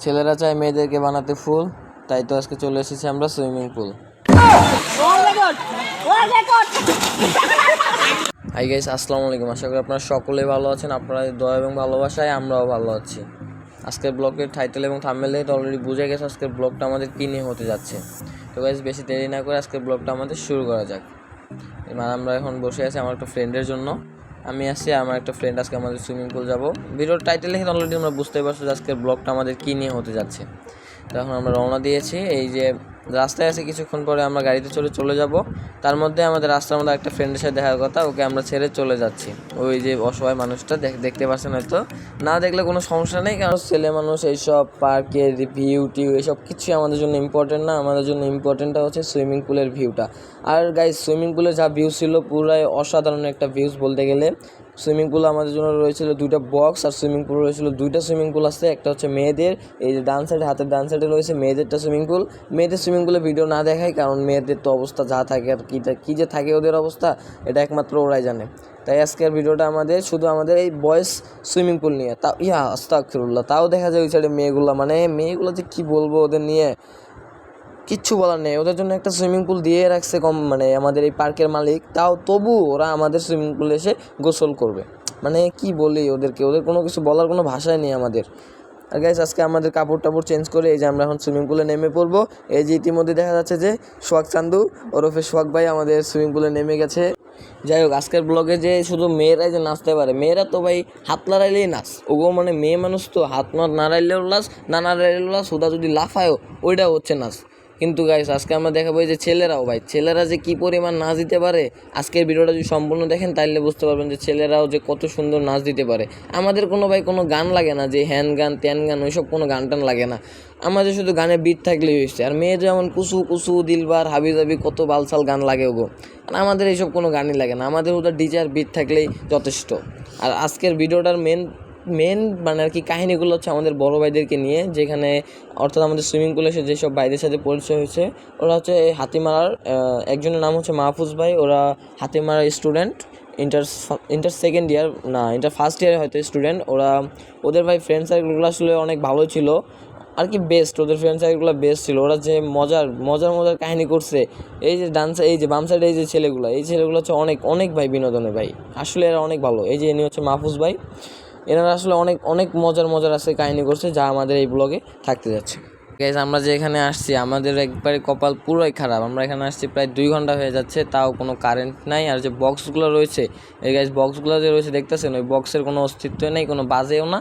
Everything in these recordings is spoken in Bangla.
ছেলেরা চায় মেয়েদেরকে বানাতে ফুল, তাই তো আজকে চলে এসেছি আমরা সুইমিং পুল। হাই গাইস, আসসালামু আলাইকুম। আশা করি আপনারা সকলেই ভালো আছেন। আপনাদের দয়া এবং ভালোবাসায় আমরাও ভালো আছি। আজকের ব্লগের টাইটেল এবং থাম্বনেলে তো অলরেডি বুঝে গেছে আজকের ব্লগটা আমাদের কী নিয়ে হতে যাচ্ছে। তো গাইস, বেশি দেরি না করে আজকের ব্লগটা আমাদের শুরু করা যাক। মানে আমরা এখন বসে আছি আমার একটা ফ্রেন্ডের জন্য। আমি আসছি, আমার একটা ফ্রেন্ড আজকে আমাদের সুইমিং পুল যাবো। ভিডিওর টাইটেল লিখে অলরেডি আমরা বুঝতেই পারছি যে আজকের ব্লগটা আমাদের কী নিয়ে হতে যাচ্ছে। তো এখন আমরা রওনা দিয়েছি, এই যে রাস্তায় আছে, কিছুক্ষণ পরে আমরা গাড়িতে চলে যাব। তার মধ্যে আমাদের রাস্তার মধ্যে একটা ফ্রেন্ডের সাথে দেখার কথা, ওকে আমরা ছেড়ে চলে যাচ্ছি। ওই যে অসহায় মানুষটা দেখতে পাচ্ছেন, হয়তো না দেখলে কোনো সমস্যা নেই, কারণ ছেলে মানুষ এইসব পার্কের ভিউ টিউ এইসব কিছুই আমাদের জন্য ইম্পর্টেন্ট না। আমাদের জন্য ইম্পর্টেন্টটা হচ্ছে সুইমিং পুলের ভিউটা। আর গাইস, সুইমিং পুলে যা ভিউ ছিল পুরাই অসাধারণ একটা ভিউজ বলতে গেলে। সুইমিং পুল আমাদের জন্য রয়েছিল দুইটা বক্স, আর সুইমিং পুল রয়েছিল দুইটা সুইমিং পুল আছে। একটা হচ্ছে মেয়েদের, এই যে ডান সাইডে হাতের ডান সাইডে রয়েছে মেয়েদেরটা সুইমিং পুল। মেয়েদের সুইমিং পুলে ভিডিও না দেখায়, কারণ মেয়েদের তো অবস্থা যা থাকে, আর কী যে থাকে ওদের অবস্থা, এটা একমাত্র ওরাই জানে। তাই আজকের ভিডিওটা আমাদের শুধু আমাদের এই বয়েজ সুইমিং পুল নিয়ে। তাও আস্তাগফিরুল্লাহ, তাও দেখা যায় ওই সাইডে মেয়েগুলো যে কী বলবো ওদের নিয়ে, কিচ্ছু বলার নেই। ওদের জন্য একটা সুইমিং পুল দিয়ে রাখছে আমাদের এই পার্কের মালিক, তবু ওরা আমাদের সুইমিং পুলে এসে গোসল করবে। কি বলি ওদেরকে, ওদের কোনো কিছু বলার কোনো ভাষাই নেই আমাদের। আর গাইস, আজকে আমাদের কাপড় চেঞ্জ করে এই যে আমরা এখন সুইমিং পুলে নেমে পড়বো। এই যে ইতিমধ্যে দেখা যাচ্ছে যে সোহাগ চান্দু ওরফে সোহাগ ভাই আমাদের সুইমিং পুলে নেমে গেছে। যাই হোক, আজকের ব্লগে যে শুধু মেয়েরাই যে নাচতে পারে, মেয়েরা তো ভাই হাত নাড়াইলেই নাচ। ওগো মেয়ে মানুষ তো হাত নাড়াইলেও নাচ, না নাড়াইলেও নাচ, ওটা যদি লাফায়ও ওইটাও হচ্ছে নাচ। কিন্তু গাইস, আজকে আমরা দেখাবো যে ছেলেরা যে কী পরিমাণ নাচ দিতে পারে। আজকের ভিডিওটা যদি সম্পূর্ণ দেখেন তাহলে বুঝতে পারবেন যে ছেলেরাও যে কত সুন্দর নাচ দিতে পারে। আমাদের কোনো গান লাগে না, যে হ্যান গান ত্যান গান ওইসব কোনো গান টান লাগে না। আমাদের শুধু গানে বিট থাকলেই হয়েছে। আর মেয়ে যেমন কুসু কুসু দিলবার হাবি জাবি কত বালসাল গান লাগে ওগো, আর আমাদের এইসব কোনো গানই লাগে না। আমাদের ওদের ডিজে আর বিট থাকলেই যথেষ্ট। আর আজকের ভিডিওটার মেন কাহিনিগুলো হচ্ছে আমাদের বড় ভাইদেরকে নিয়ে, যেখানে অর্থাৎ আমাদের সুইমিং পুলে এসে যেসব ভাইদের সাথে পরিচয় হয়েছে, ওরা হচ্ছে হাতিমারার একজনের নাম হচ্ছে মাহফুজ ভাই। ওরা হাতিমারার স্টুডেন্ট, ইন্টার সেকেন্ড ইয়ার না ইন্টার ফার্স্ট ইয়ারে হয়তো স্টুডেন্ট। ওদের ভাই ফ্রেন্ড সার্কেলগুলো আসলে অনেক ভালো ছিল আর কি, বেস্ট। ওদের ফ্রেন্ড সার্কেলগুলো বেস্ট ছিল। ওরা যে মজার কাহিনী করছে, এই যে এই যে বাম সাইডে এই যে ছেলেগুলো হচ্ছে অনেক ভাই বিনোদনের ভাই, আসলে এরা অনেক ভালো। এই যে ইনি হচ্ছে মাহফুজ ভাই, এনারা আসলে অনেক মজার আছে কাহিনী করছে, যা আমাদের এই ব্লগে থাকতে যাচ্ছে। গাইস, আমরা যে এখানে আসছি আমাদের একবারে কপাল পুরোই খারাপ। আমরা এখানে আসছি প্রায় 2 ঘন্টা হয়ে যাচ্ছে, তাও কোনো কারেন্ট নাই। আর যে বক্সগুলো রয়েছে, এই গাইস বক্সগুলো যে রয়েছে দেখতেছেন, ওই বক্সের কোনো অস্তিত্বই নেই, কোনো বাজেও না।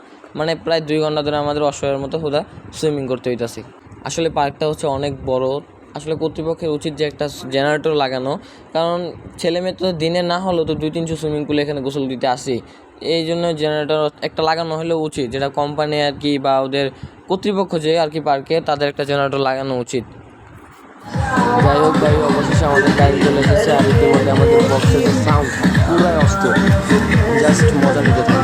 প্রায় 2 ঘন্টা ধরে আমাদের অসহায়ের মতো সুইমিং করতে হইতাছে। আসলে পার্কটা হচ্ছে অনেক বড়। আসলে কর্তৃপক্ষের উচিত যে একটা জেনারেটর লাগানো, কারণ ছেলে মেয়ে তো দিনে না হলেও তো 2-300 সুইমিং পুলে এখানে গোসল দিতে আসি। এই জন্য জেনারেটর একটা লাগানো হলেও উচিত, যেটা কোম্পানি আর কি বা ওদের কর্তৃপক্ষ যে আর কি পার্কে, তাদের একটা জেনারেটর লাগানো উচিত। যাই হোক ভাই, অবশেষে আমাদের গাড়ি চলে এসেছে। আর ইতিমধ্যে আমাদের বক্সের যে সাউন্ড পুরাই অস্থির, জাস্ট মজা নিতে থাকি।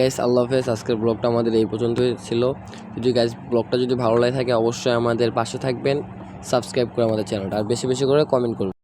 গাইস, আল্লাহ হাফেজ। আজকের ব্লগটা আমাদের এই পর্যন্তই ছিল। যদি গাইস ব্লগটা যদি ভালো লাগে থাকে, অবশ্যই আমাদের পাশে থাকবেন, সাবস্ক্রাইব করে আমাদের চ্যানেলটা, আর বেশি করে কমেন্ট করবেন।